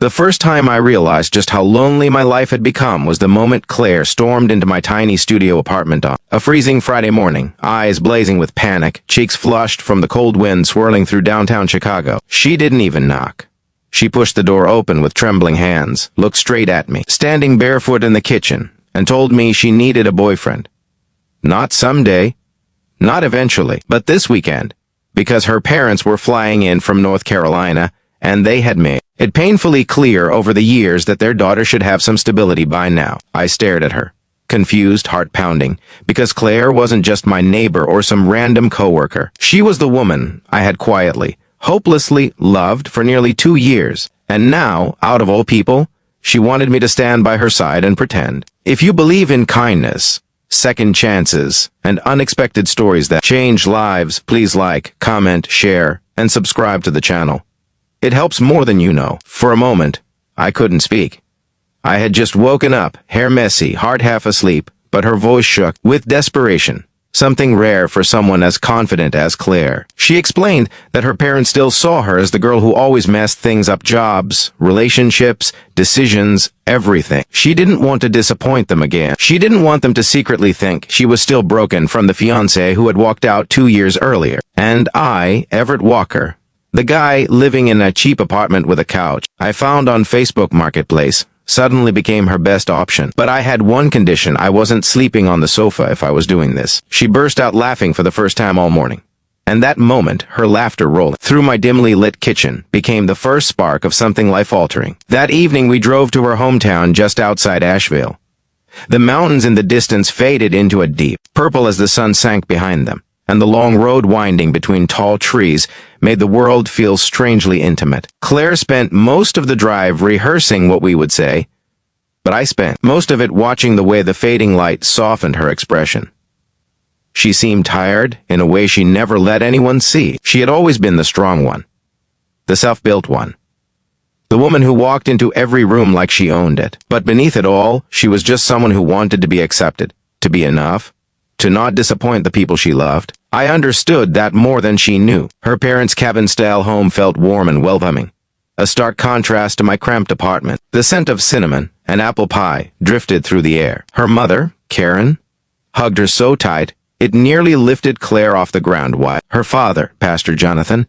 The first time I realized just how lonely my life had become was the moment Claire stormed into my tiny studio apartment on a freezing Friday morning, eyes blazing with panic, cheeks flushed from the cold wind swirling through downtown Chicago. She didn't even knock. She pushed the door open with trembling hands, looked straight at me, standing barefoot in the kitchen, and told me she needed a boyfriend. Not someday, not eventually, but this weekend, because her parents were flying in from North Carolina, and they had made it painfully clear over the years that their daughter should have some stability by now. I stared at her, confused, heart pounding, because Claire wasn't just my neighbor or some random coworker. She was the woman I had quietly, hopelessly loved for nearly 2 years, and now, out of all people, she wanted me to stand by her side and pretend. If you believe in kindness, second chances, and unexpected stories that change lives, please like, comment, share, and subscribe to the channel. It helps more than you know. For a moment, I couldn't speak. I had just woken up, hair messy, heart half asleep, but her voice shook with desperation, something rare for someone as confident as Claire. She explained that her parents still saw her as the girl who always messed things up: jobs, relationships, decisions, everything. She didn't want to disappoint them again. She didn't want them to secretly think she was still broken from the fiancé who had walked out 2 years earlier. And I, Everett Walker, the guy living in a cheap apartment with a couch I found on Facebook Marketplace, suddenly became her best option. But I had one condition: I wasn't sleeping on the sofa if I was doing this. She burst out laughing for the first time all morning. And that moment, her laughter rolling through my dimly lit kitchen became the first spark of something life-altering. That evening we drove to her hometown just outside Asheville. The mountains in the distance faded into a deep purple as the sun sank behind them, and the long road winding between tall trees made the world feel strangely intimate. Claire spent most of the drive rehearsing what we would say, but I spent most of it watching the way the fading light softened her expression. She seemed tired in a way she never let anyone see. She had always been the strong one, the self-built one, the woman who walked into every room like she owned it. But beneath it all, she was just someone who wanted to be accepted, to be enough, to not disappoint the people she loved. I understood that more than she knew. Her parents' cabin-style home felt warm and welcoming, a stark contrast to my cramped apartment. The scent of cinnamon and apple pie drifted through the air. Her mother, Karen, hugged her so tight it nearly lifted Claire off the ground, while her father, Pastor Jonathan,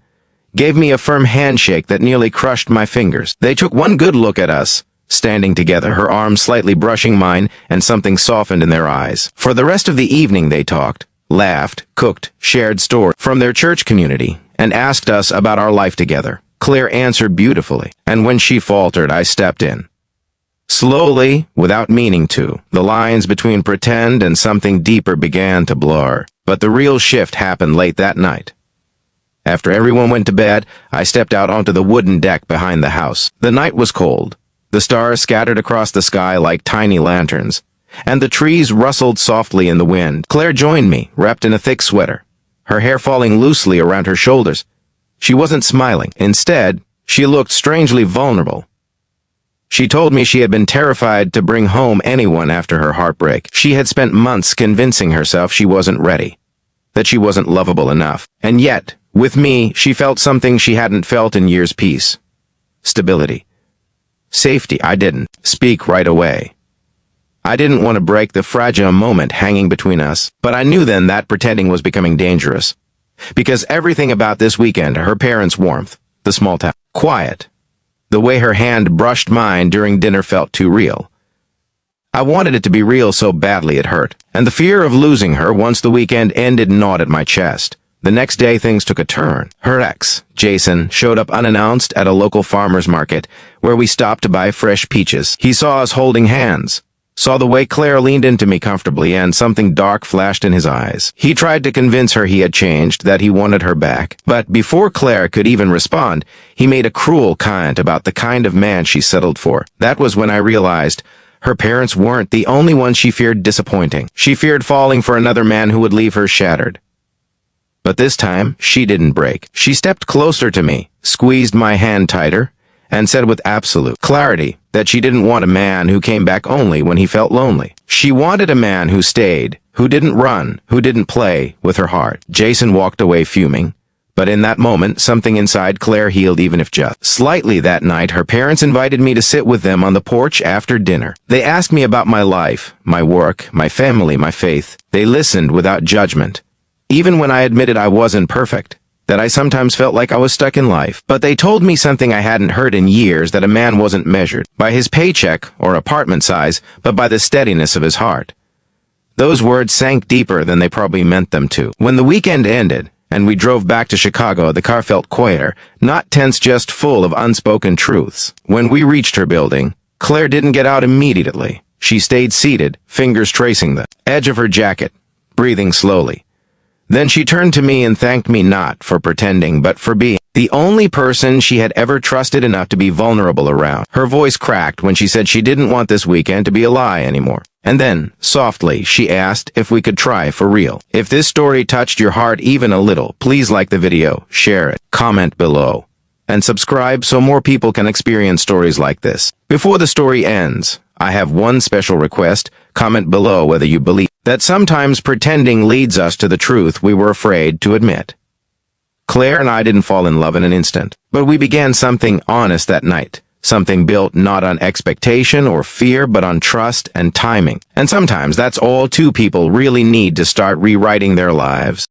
gave me a firm handshake that nearly crushed my fingers. They took one good look at us, standing together, her arms slightly brushing mine, and something softened in their eyes. For the rest of the evening they talked, laughed, cooked, shared stories from their church community, and asked us about our life together. Claire answered beautifully, and when she faltered, I stepped in. Slowly, without meaning to, the lines between pretend and something deeper began to blur. But the real shift happened late that night. After everyone went to bed, I stepped out onto the wooden deck behind the house. The night was cold. The stars scattered across the sky like tiny lanterns, and the trees rustled softly in the wind. Claire joined me, wrapped in a thick sweater, her hair falling loosely around her shoulders. She wasn't smiling. Instead, she looked strangely vulnerable. She told me she had been terrified to bring home anyone after her heartbreak. She had spent months convincing herself she wasn't ready, that she wasn't lovable enough. And yet, with me, she felt something she hadn't felt in years: peace, stability, safety. I didn't speak right away. I didn't want to break the fragile moment hanging between us, but I knew then that pretending was becoming dangerous. Because everything about this weekend, her parents' warmth, the small town quiet, the way her hand brushed mine during dinner felt too real. I wanted it to be real so badly it hurt, and the fear of losing her once the weekend ended gnawed at my chest. The next day things took a turn. Her ex, Jason, showed up unannounced at a local farmer's market where we stopped to buy fresh peaches. He saw us holding hands, saw the way Claire leaned into me comfortably, and something dark flashed in his eyes. He tried to convince her he had changed, that he wanted her back. But before Claire could even respond, he made a cruel comment about the kind of man she settled for. That was when I realized her parents weren't the only ones she feared disappointing. She feared falling for another man who would leave her shattered. But this time, she didn't break. She stepped closer to me, squeezed my hand tighter, and said with absolute clarity that she didn't want a man who came back only when he felt lonely. She wanted a man who stayed, who didn't run, who didn't play with her heart. Jason walked away fuming, But in that moment, something inside Claire healed, even if just slightly. That night, her parents invited me to sit with them on the porch after dinner. They asked me about my life, my work, my family, my faith. They listened without judgment. Even when I admitted I wasn't perfect, that I sometimes felt like I was stuck in life. But they told me something I hadn't heard in years, that a man wasn't measured by his paycheck or apartment size, but by the steadiness of his heart. Those words sank deeper than they probably meant them to. When the weekend ended, and we drove back to Chicago, the car felt quieter, not tense, just full of unspoken truths. When we reached her building, Claire didn't get out immediately. She stayed seated, fingers tracing the edge of her jacket, breathing slowly. Then she turned to me and thanked me, not for pretending, but for being the only person she had ever trusted enough to be vulnerable around. Her voice cracked when she said she didn't want this weekend to be a lie anymore. And then, softly, she asked if we could try for real. If this story touched your heart even a little, please like the video, share it, comment below, and subscribe so more people can experience stories like this. Before the story ends, I have one special request. Comment below whether you believe that sometimes pretending leads us to the truth we were afraid to admit. Claire and I didn't fall in love in an instant, but we began something honest that night. Something built not on expectation or fear, but on trust and timing. And sometimes that's all two people really need to start rewriting their lives.